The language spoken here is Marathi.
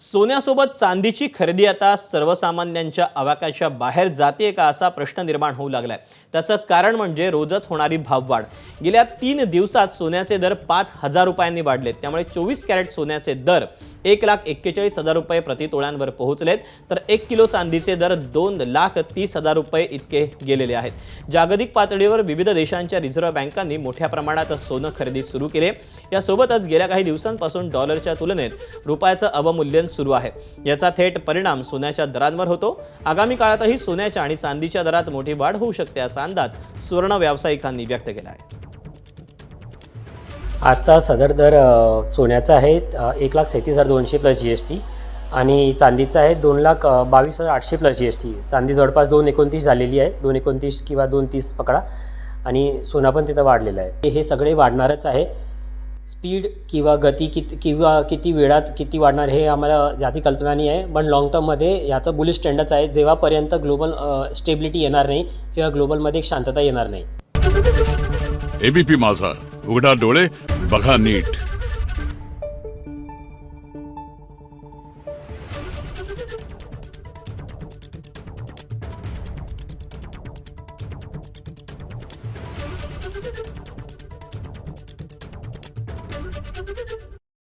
सोन्यासोबत चांदीची खरेदी आता सर्वसामान्यांच्या आवाक्याच्या बाहेर जाते का असा प्रश्न निर्माण होऊ लागलाय। त्याचं कारण म्हणजे रोजच होणारी भाववाढ। गेल्या 3 दिवसात सोन्याचे दर 5,000 रुपयांनी वाढलेत। त्यामुळे 24 कॅरेट सोन्याचे दर 1,41,000 रुपये प्रति तोळ्यांवर पोहोचलेत, तर 1 किलो चांदीचे दर 2,30,000 रुपये इतके गेलेले आहेत। जागतिक पातळीवर विविध देशांच्या रिझर्व्ह बँकांनी मोठ्या प्रमाणात सोनं खरेदी सुरू केले। यासोबतच गेल्या काही दिवसांपासून डॉलरच्या तुलनेत रुपयाचं अवमूल्यन सुरू आहे। याचा थेट परिणाम सोन्याच्या दरांवर होतो। आगामी काळातही सोन्याच्या आणि चांदीच्या दरात मोठी वाढ होऊ शकते असा अंदाज सुवर्ण व्यावसायिकांनी व्यक्त केला आहे। आजचा सदर दर सोन्याचा आहे 1,37,200 प्लस GST आणि चांदीचा आहे 2,22,800 प्लस GST। चांदी जवळपास 2,29 झालेली आहे, 2,29 किंवा 2,30 पकडा, आणि सोना पण तिथं वाढलेला आहे। हे सगळे वाढणारच आहे। स्पीड किंवा गती किती वेळात किती वाढणार हे आम्हाला जाती कल्पना नाही आहे, पण लॉंग टर्ममध्ये याचं बुलिश ट्रेंडच आहे, जेव्हापर्यंत ग्लोबल स्टेबिलिटी येणार नाही किंवा ग्लोबलमध्ये एक शांतता येणार नाही। ABP माझा, उघडा डोळे बघा नीट। Thank you.